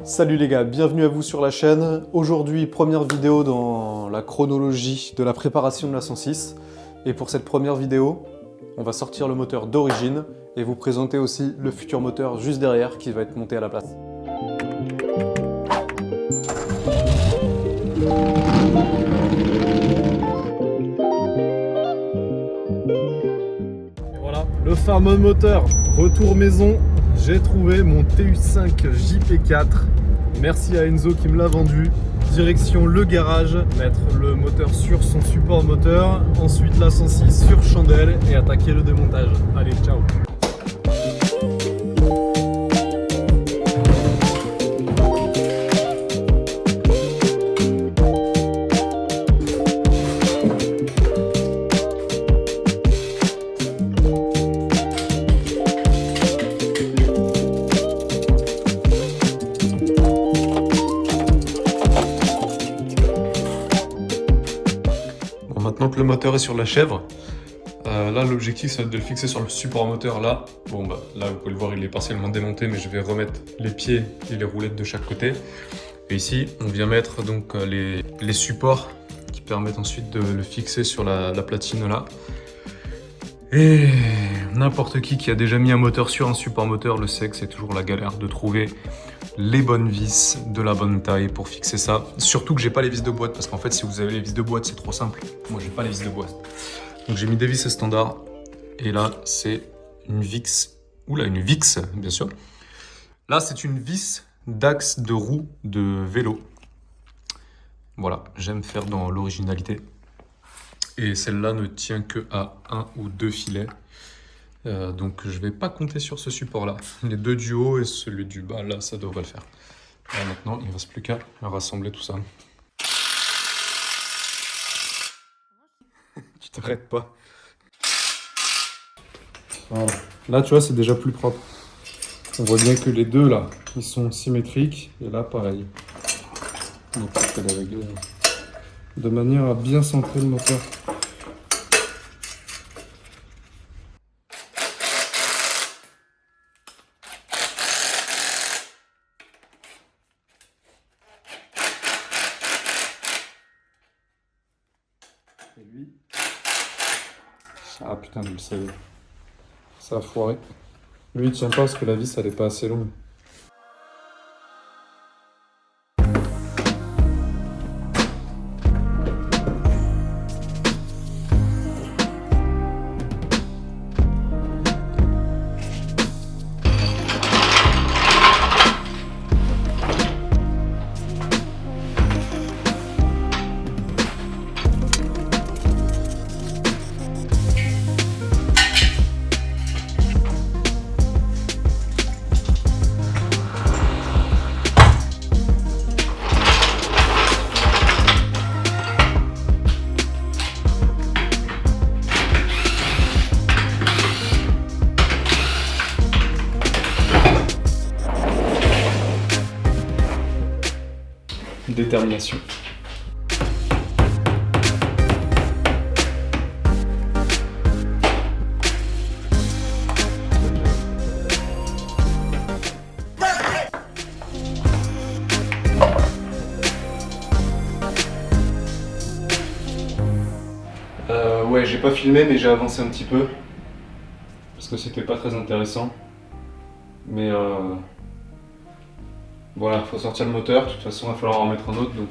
Salut les gars, bienvenue à vous sur la chaîne. Aujourd'hui, première vidéo dans la chronologie de la préparation de la 106. Et pour cette première vidéo, on va sortir le moteur d'origine et vous présenter aussi le futur moteur juste derrière qui va être monté à la place. Et voilà, le fameux moteur, retour maison. J'ai trouvé mon TU5 JP4. Merci à Enzo qui me l'a vendu. Direction le garage, mettre le moteur sur son support moteur, ensuite la 106 sur chandelle et attaquer le démontage. Allez, ciao! Maintenant que le moteur est sur la chèvre, là l'objectif ça va être de le fixer sur le support moteur là. Bon bah là vous pouvez le voir, il est partiellement démonté, mais je vais remettre les pieds et les roulettes de chaque côté. Et ici on vient mettre donc les supports qui permettent ensuite de le fixer sur la platine là. Et n'importe qui a déjà mis un moteur sur un support moteur le sait que c'est toujours la galère de trouver les bonnes vis de la bonne taille pour fixer ça. Surtout que j'ai pas les vis de boîte, parce qu'en fait si vous avez les vis de boîte c'est trop simple. Moi j'ai pas les vis de boîte. Donc j'ai mis des vis standards. Et là c'est une VIX. Oula, une VIX bien sûr. Là c'est une vis d'axe de roue de vélo. Voilà, j'aime faire dans l'originalité. Et celle-là ne tient que à un ou deux filets. Donc je vais pas compter sur ce support là. Les deux du haut et celui du bas là ça devrait le faire. Et maintenant il ne reste plus qu'à rassembler tout ça. Tu t'arrêtes pas. Voilà. Là tu vois c'est déjà plus propre. On voit bien que les deux là ils sont symétriques et là pareil. Donc on fait les régler de manière à bien centrer le moteur. Et lui... Ah putain, je le savais. Ça a foiré. Lui il tient pas parce que la vis elle est pas assez longue. Détermination. Ouais, j'ai pas filmé mais j'ai avancé un petit peu parce que c'était pas très intéressant. Mais voilà, faut sortir le moteur, de toute façon il va falloir en mettre un autre donc.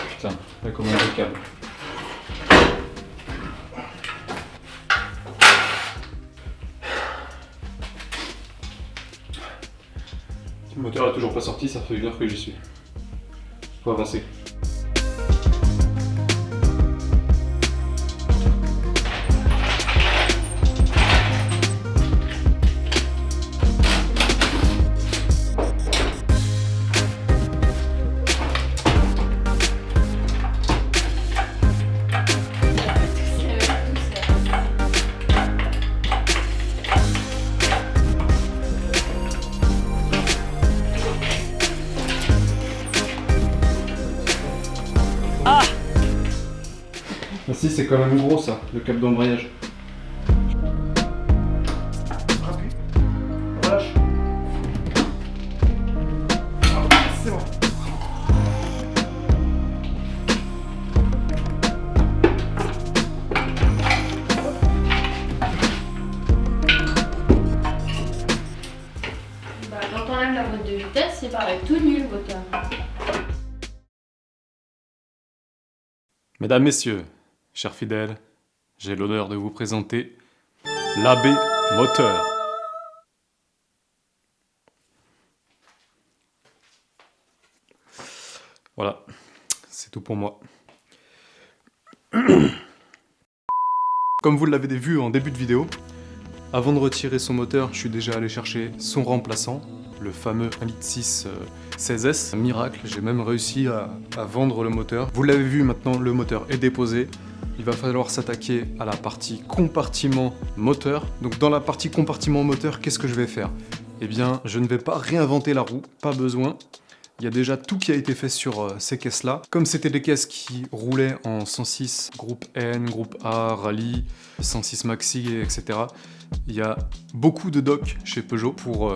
Putain, là comment on le câble. Le moteur est toujours pas sorti, ça fait 1 heure que j'y suis. Faut avancer. Ah si, c'est quand même gros ça, le câble d'embrayage. la boîte de vitesse, c'est pareil, tout nul le moteur. Mesdames, Messieurs, chers fidèles, j'ai l'honneur de vous présenter l'AB Moteur. Voilà, c'est tout pour moi. Comme vous l'avez vu en début de vidéo, avant de retirer son moteur, je suis déjà allé chercher son remplaçant, le fameux 1.6 16S. Miracle, j'ai même réussi à vendre le moteur. Vous l'avez vu maintenant, le moteur est déposé. Il va falloir s'attaquer à la partie compartiment moteur. Donc dans la partie compartiment moteur, qu'est-ce que je vais faire? Eh bien, je ne vais pas réinventer la roue, pas besoin. Il y a déjà tout qui a été fait sur ces caisses-là. Comme c'était des caisses qui roulaient en 106 groupe N, groupe A, Rallye, 106 Maxi, etc. Il y a beaucoup de docks chez Peugeot pour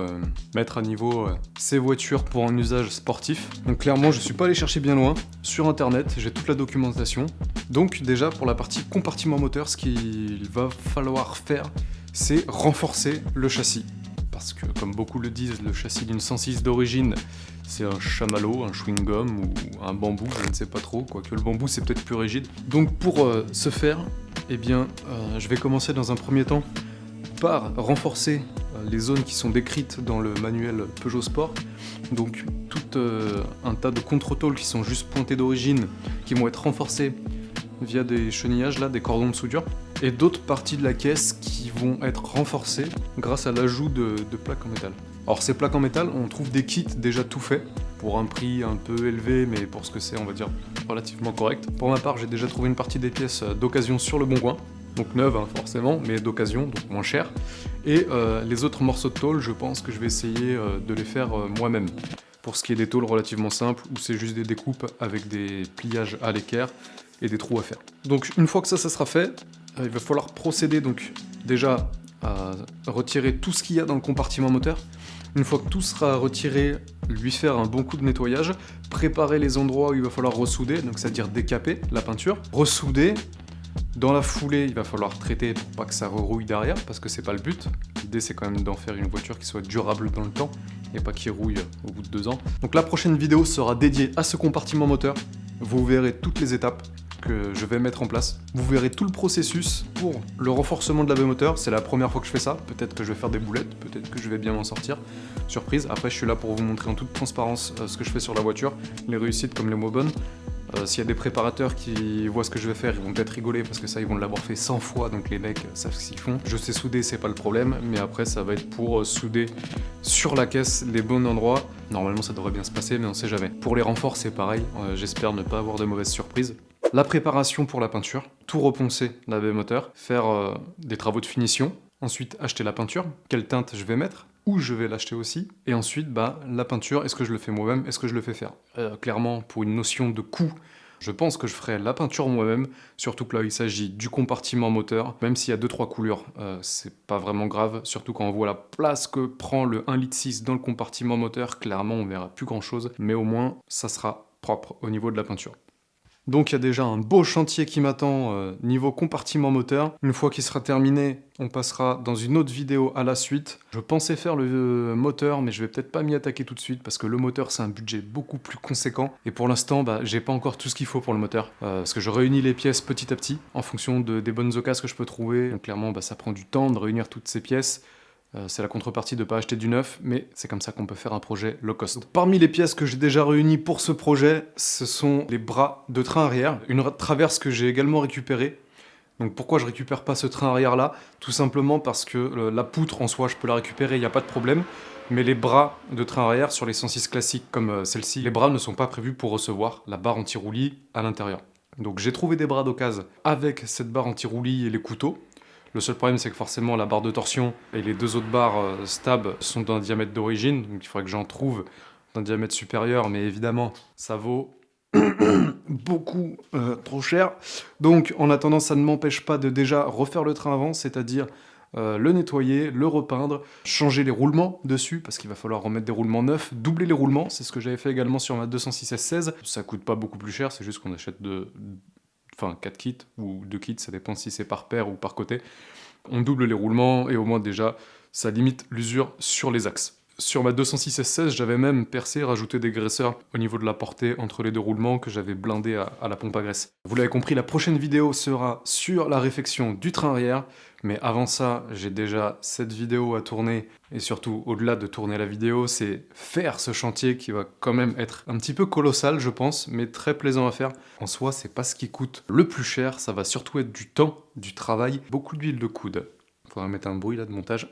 mettre à niveau ces voitures pour un usage sportif. Donc clairement, je suis pas allé chercher bien loin. Sur internet, j'ai toute la documentation. Donc déjà, pour la partie compartiment moteur, ce qu'il va falloir faire, c'est renforcer le châssis. Parce que, comme beaucoup le disent, le châssis d'une 106 d'origine, c'est un chamallow, un chewing-gum ou un bambou, je ne sais pas trop, quoique le bambou c'est peut-être plus rigide. Donc pour ce faire, eh bien, je vais commencer dans un premier temps par renforcer les zones qui sont décrites dans le manuel Peugeot Sport. Donc tout un tas de contre-tôles qui sont juste pointées d'origine, qui vont être renforcées via des chenillages, là, des cordons de soudure, et d'autres parties de la caisse qui vont être renforcées grâce à l'ajout de plaques en métal. Alors ces plaques en métal, on trouve des kits déjà tout faits, pour un prix un peu élevé, mais pour ce que c'est, on va dire, relativement correct. Pour ma part, j'ai déjà trouvé une partie des pièces d'occasion sur le Bon Coin, donc neuves hein, forcément, mais d'occasion, donc moins cher. Et les autres morceaux de tôle, je pense que je vais essayer de les faire moi-même. Pour ce qui est des tôles relativement simples, où c'est juste des découpes avec des pliages à l'équerre, et des trous à faire. Donc une fois que ça sera fait, il va falloir procéder donc déjà à retirer tout ce qu'il y a dans le compartiment moteur. Une fois que tout sera retiré, lui faire un bon coup de nettoyage, préparer les endroits où il va falloir ressouder, donc c'est-à-dire décaper la peinture, ressouder. Dans la foulée, il va falloir traiter pour pas que ça rerouille derrière, parce que c'est pas le but. L'idée c'est quand même d'en faire une voiture qui soit durable dans le temps, et pas qui rouille au bout de 2 ans. Donc la prochaine vidéo sera dédiée à ce compartiment moteur. Vous verrez toutes les étapes que je vais mettre en place. Vous verrez tout le processus pour le renforcement de la baie moteur. C'est la première fois que je fais ça. Peut-être que je vais faire des boulettes, peut-être que je vais bien m'en sortir. Surprise. Après, je suis là pour vous montrer en toute transparence ce que je fais sur la voiture, les réussites comme les moins bonnes. S'il y a des préparateurs qui voient ce que je vais faire, ils vont peut-être rigoler parce que ça, ils vont l'avoir fait 100 fois, donc les mecs savent ce qu'ils font. Je sais souder, c'est pas le problème, mais après, ça va être pour souder sur la caisse les bons endroits. Normalement, ça devrait bien se passer, mais on sait jamais. Pour les renforts, c'est pareil. J'espère ne pas avoir de mauvaises surprises. La préparation pour la peinture, tout reponcer la baie moteur, faire des travaux de finition, ensuite acheter la peinture, quelle teinte je vais mettre, où je vais l'acheter aussi, et ensuite la peinture, est-ce que je le fais moi-même, est-ce que je le fais faire clairement, pour une notion de coût, je pense que je ferai la peinture moi-même, surtout que là il s'agit du compartiment moteur, même s'il y a 2-3 coulures, c'est pas vraiment grave, surtout quand on voit la place que prend le 1,6 litre dans le compartiment moteur, clairement on verra plus grand chose, mais au moins ça sera propre au niveau de la peinture. Donc il y a déjà un beau chantier qui m'attend niveau compartiment moteur. Une fois qu'il sera terminé, on passera dans une autre vidéo à la suite. Je pensais faire le moteur, mais je vais peut-être pas m'y attaquer tout de suite parce que le moteur c'est un budget beaucoup plus conséquent. Et pour l'instant, j'ai pas encore tout ce qu'il faut pour le moteur. Parce que je réunis les pièces petit à petit en fonction des bonnes occasions que je peux trouver. Donc clairement, ça prend du temps de réunir toutes ces pièces. C'est la contrepartie de ne pas acheter du neuf, mais c'est comme ça qu'on peut faire un projet low cost. Donc, parmi les pièces que j'ai déjà réunies pour ce projet, ce sont les bras de train arrière, une traverse que j'ai également récupérée. Donc pourquoi je récupère pas ce train arrière là? Tout simplement parce que la poutre en soi je peux la récupérer, il n'y a pas de problème. Mais les bras de train arrière sur les 106 classiques comme celle-ci, les bras ne sont pas prévus pour recevoir la barre anti-roulis à l'intérieur. Donc j'ai trouvé des bras d'occasion avec cette barre anti-roulis et les couteaux. Le seul problème, c'est que forcément, la barre de torsion et les 2 autres barres stab sont d'un diamètre d'origine, donc il faudrait que j'en trouve d'un diamètre supérieur, mais évidemment, ça vaut beaucoup trop cher. Donc, en attendant, ça ne m'empêche pas de déjà refaire le train avant, c'est-à-dire le nettoyer, le repeindre, changer les roulements dessus, parce qu'il va falloir remettre des roulements neufs, doubler les roulements, c'est ce que j'avais fait également sur ma 206 S16. Ça coûte pas beaucoup plus cher, c'est juste qu'on achète 4 kits ou 2 kits, ça dépend si c'est par paire ou par côté. On double les roulements et au moins déjà ça limite l'usure sur les axes. Sur ma 206 S16, j'avais même percé, rajouté des graisseurs au niveau de la portée entre les deux roulements que j'avais blindé à la pompe à graisse. Vous l'avez compris, la prochaine vidéo sera sur la réfection du train arrière, mais avant ça, j'ai déjà cette vidéo à tourner, et surtout, au-delà de tourner la vidéo, c'est faire ce chantier qui va quand même être un petit peu colossal, je pense, mais très plaisant à faire. En soi, c'est pas ce qui coûte le plus cher, ça va surtout être du temps, du travail, beaucoup d'huile de coude. Faudra mettre un bruit là de montage.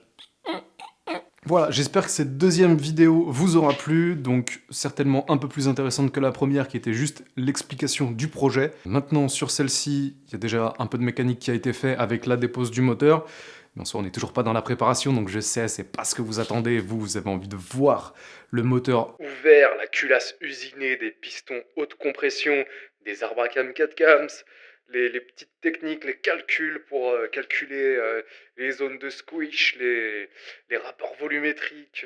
Voilà, j'espère que cette deuxième vidéo vous aura plu, donc certainement un peu plus intéressante que la première qui était juste l'explication du projet. Maintenant sur celle-ci, il y a déjà un peu de mécanique qui a été fait avec la dépose du moteur, mais en soi on n'est toujours pas dans la préparation, donc je sais, c'est pas ce que vous attendez, vous avez envie de voir le moteur ouvert, la culasse usinée, des pistons haute compression, des arbacam 4 cams, les petites techniques, les calculs pour calculer les zones de squish, les rapports volumétriques,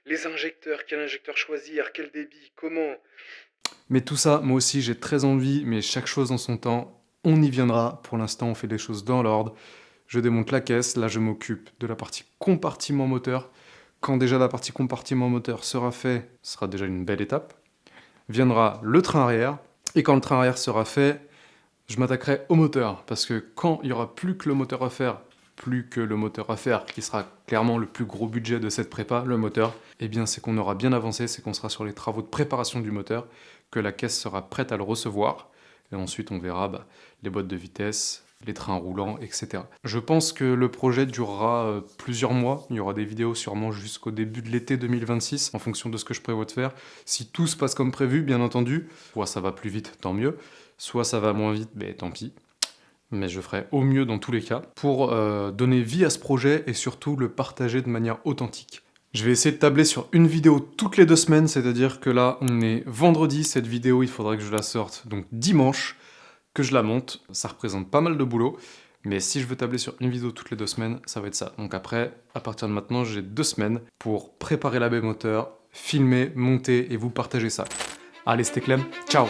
les injecteurs, quel injecteur choisir, quel débit, comment. Mais tout ça, moi aussi j'ai très envie, mais chaque chose en son temps, on y viendra. Pour l'instant on fait les choses dans l'ordre. Je démonte la caisse, là je m'occupe de la partie compartiment moteur. Quand déjà la partie compartiment moteur sera fait, ce sera déjà une belle étape. Viendra le train arrière, et quand le train arrière sera fait, je m'attaquerai au moteur, parce que quand il n'y aura plus que le moteur à faire, qui sera clairement le plus gros budget de cette prépa, le moteur, eh bien c'est qu'on aura bien avancé, c'est qu'on sera sur les travaux de préparation du moteur, que la caisse sera prête à le recevoir, et ensuite on verra les boîtes de vitesse, les trains roulants, etc. Je pense que le projet durera plusieurs mois, il y aura des vidéos sûrement jusqu'au début de l'été 2026, en fonction de ce que je prévois de faire. Si tout se passe comme prévu, bien entendu, soit ça va plus vite, tant mieux, soit ça va moins vite, mais tant pis. Mais je ferai au mieux dans tous les cas, pour donner vie à ce projet et surtout le partager de manière authentique. Je vais essayer de tabler sur une vidéo toutes les 2 semaines, c'est-à-dire que là, on est vendredi, cette vidéo, il faudrait que je la sorte, donc dimanche, que je la monte. Ça représente pas mal de boulot, mais si je veux tabler sur une vidéo toutes les 2 semaines, ça va être ça. Donc après, à partir de maintenant, j'ai 2 semaines pour préparer la baie moteur, filmer, monter et vous partager ça. Allez, c'était Clem, ciao!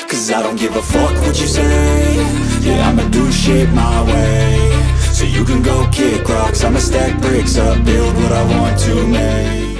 Cause I don't give a fuck what you say. Yeah, I'ma do shit my way. So you can go kick rocks, I'ma stack bricks up, build what I want to make.